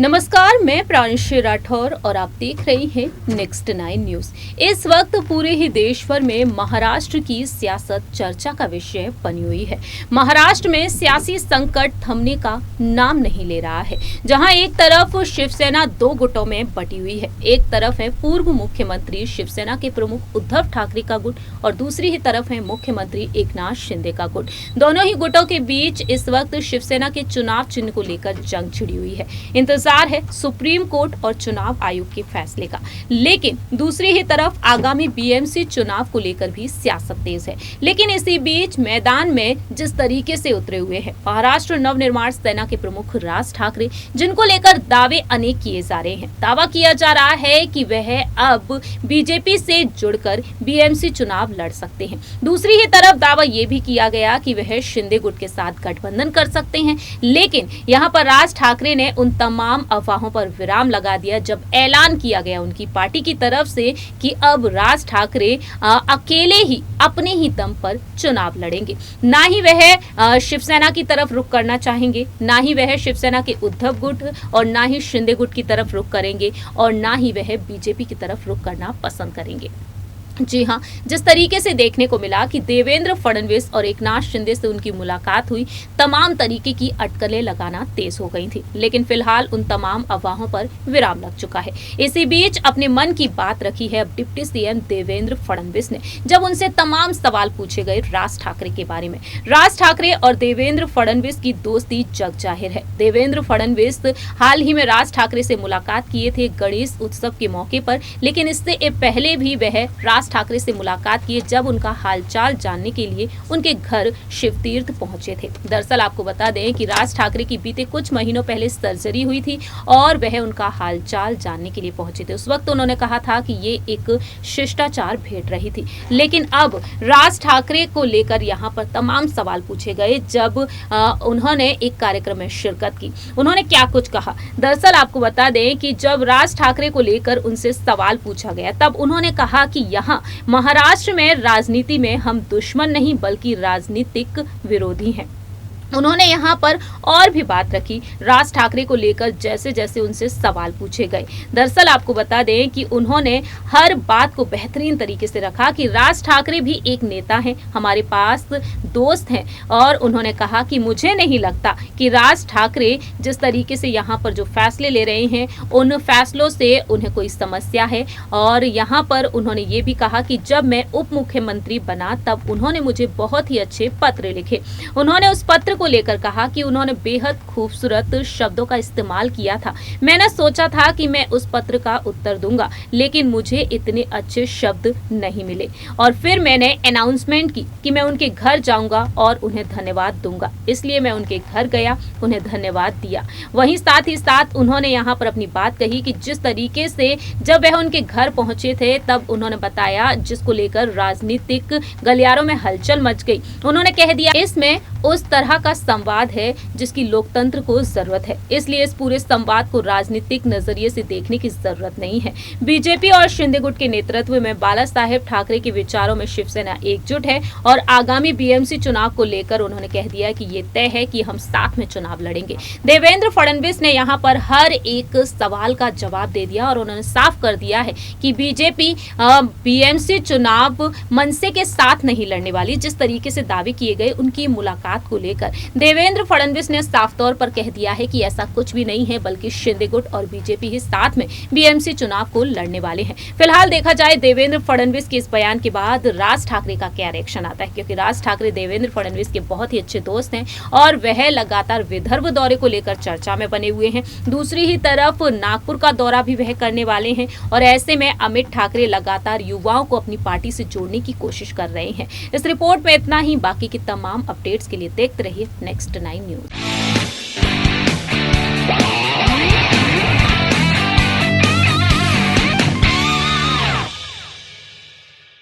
नमस्कार, मैं प्रांशु राठौर और आप देख रहे हैं नेक्स्ट 9 न्यूज। इस वक्त पूरे ही देश भर में महाराष्ट्र की सियासत चर्चा का विषय बनी हुई है। महाराष्ट्र में सियासी संकट थमने का नाम नहीं ले रहा है। जहां एक तरफ शिवसेना दो गुटों में बटी हुई है, एक तरफ है पूर्व मुख्यमंत्री शिवसेना के प्रमुख उद्धव ठाकरे का गुट और दूसरी ही तरफ है मुख्यमंत्री एकनाथ शिंदे का गुट। दोनों ही गुटों के बीच इस वक्त शिवसेना के चुनाव चिन्ह को लेकर जंग छिड़ी हुई है। इंतजार है सुप्रीम कोर्ट और चुनाव आयोग के फैसले का, लेकिन दूसरी ही तरफ आगामी बीएमसी चुनाव को लेकर भी सियासत तेज है। लेकिन इसी बीच मैदान में जिस तरीके से उतरे हुए हैं महाराष्ट्र नवनिर्माण सेना के प्रमुख राज ठाकरे, जिनको लेकर दावे अनेक किए जा रहे हैं। दावा किया जा रहा है कि वह अब बीजेपी से जुड़कर बीएमसी चुनाव लड़ सकते हैं। दूसरी ही तरफ दावा यह भी किया गया कि वह शिंदे गुट के साथ गठबंधन कर सकते हैं। लेकिन यहाँ पर राज ठाकरे ने उन तमाम अफवाहों पर विराम लगा दिया जब ऐलान किया गया उनकी पार्टी की तरफ से कि अब राज ठाकरे अकेले ही अपने ही दम पर चुनाव लड़ेंगे। ना ही वह शिवसेना की तरफ रुख करना चाहेंगे, ना ही वह शिवसेना के उद्धव गुट और ना ही शिंदे गुट की तरफ रुख करेंगे और ना ही वह बीजेपी की तरफ रुख करना पसंद करेंगे। जी हाँ, जिस तरीके से देखने को मिला कि देवेंद्र फडणवीस और एकनाथ शिंदे से उनकी मुलाकात हुई, तमाम तरीके की अटकलें लगाना तेज हो गई थी। लेकिन फिलहाल उन तमाम अफवाहों पर विराम लग चुका है। इसी बीच अपने मन की बात रखी है अब डिप्टी सीएम देवेंद्र फडणवीस ने, जब उनसे तमाम सवाल पूछे गए राज ठाकरे के बारे में। राज ठाकरे और देवेंद्र फडणवीस की दोस्ती जग जाहिर है। देवेंद्र फडणवीस हाल ही में राज ठाकरे से मुलाकात किए थे गणेश उत्सव के मौके पर, लेकिन इससे पहले भी वह राज ठाकरे से मुलाकात किए जब उनका हालचाल जानने के लिए उनके घर शिवतीर्थ पहुंचे थे। दरअसल आपको बता दें कि राज ठाकरे की बीते कुछ महीनों पहले सर्जरी हुई थी और वह उनका हालचाल जानने के लिए पहुंचे थे। उस वक्त उन्होंने कहा था कि ये एक शिष्टाचार भेंट रही थी। लेकिन अब राज ठाकरे को लेकर यहाँ पर तमाम सवाल पूछे गए जब उन्होंने एक कार्यक्रम में शिरकत की। उन्होंने क्या कुछ कहा, दरअसल आपको बता दें कि जब राज ठाकरे को लेकर उनसे सवाल पूछा गया तब उन्होंने कहा कि यहाँ महाराष्ट्र में राजनीति में हम दुश्मन नहीं बल्कि राजनीतिक विरोधी हैं। उन्होंने यहाँ पर और भी बात रखी राज ठाकरे को लेकर जैसे जैसे उनसे सवाल पूछे गए। दरअसल आपको बता दें कि उन्होंने हर बात को बेहतरीन तरीके से रखा कि राज ठाकरे भी एक नेता हैं, हमारे पास दोस्त हैं। और उन्होंने कहा कि मुझे नहीं लगता कि राज ठाकरे जिस तरीके से यहाँ पर जो फैसले ले रहे हैं उन फैसलों से उन्हें कोई समस्या है। और यहाँ पर उन्होंने ये भी कहा कि जब मैं उप मुख्यमंत्री बना तब उन्होंने मुझे बहुत ही अच्छे पत्र लिखे। उन्होंने उस पत्र को लेकर कहा कि उन्होंने बेहद खूबसूरत शब्दों का इस्तेमाल किया था। मैंने सोचा था कि मैं उस पत्र का उत्तर दूंगा, लेकिन मुझे इतने अच्छे शब्द नहीं मिले। और फिर मैंने अनाउंसमेंट की कि मैं उनके घर जाऊंगा और उन्हें धन्यवाद दूंगा। इसलिए मैं उनके घर गया, उन्हें धन्यवाद दिया। वहीं साथ ही साथ उन्होंने यहाँ पर अपनी बात कही कि जिस तरीके से जब वह उनके घर पहुंचे थे तब उन्होंने बताया, जिसको लेकर राजनीतिक गलियारों में हलचल मच गई। उन्होंने कह दिया इसमें उस तरह का संवाद है जिसकी लोकतंत्र को जरूरत है, इसलिए इस पूरे संवाद को राजनीतिक नजरिए से देखने की जरूरत नहीं है। बीजेपी और शिंदे गुट के नेतृत्व में बाला साहेब ठाकरे के विचारों में शिवसेना एकजुट है और आगामी बीएमसी चुनाव को लेकर उन्होंने कह दिया कि ये तय है कि हम साथ में चुनाव लड़ेंगे। देवेंद्र फडणवीस ने यहाँ पर हर एक सवाल का जवाब दे दिया और उन्होंने साफ कर दिया है कि बीजेपी बीएमसी चुनाव मनसे के साथ नहीं लड़ने वाली। जिस तरीके से दावे किए गए उनकी मुलाकात को लेकर देवेंद्र फडणवीस ने साफ तौर पर कह दिया है कि ऐसा कुछ भी नहीं है, बल्कि शिंदे गुट और बीजेपी ही साथ में बीएमसी चुनाव को लड़ने वाले हैं। फिलहाल देखा जाए देवेंद्र फडणवीस के इस बयान के बाद राज ठाकरे का क्या रिएक्शन आता है, क्योंकि राज ठाकरे देवेंद्र फडणवीस के बहुत ही अच्छे दोस्त हैं और वह लगातार विदर्भ दौरे को लेकर चर्चा में बने हुए हैं। दूसरी ही तरफ नागपुर का दौरा भी वह करने वाले हैं और ऐसे में अमित ठाकरे लगातार युवाओं को अपनी पार्टी से जोड़ने की कोशिश कर रहे हैं। इस रिपोर्ट में इतना ही। बाकी की तमाम अपडेट्स के लिए देखते रहिए नेक्स्ट 9 न्यूज।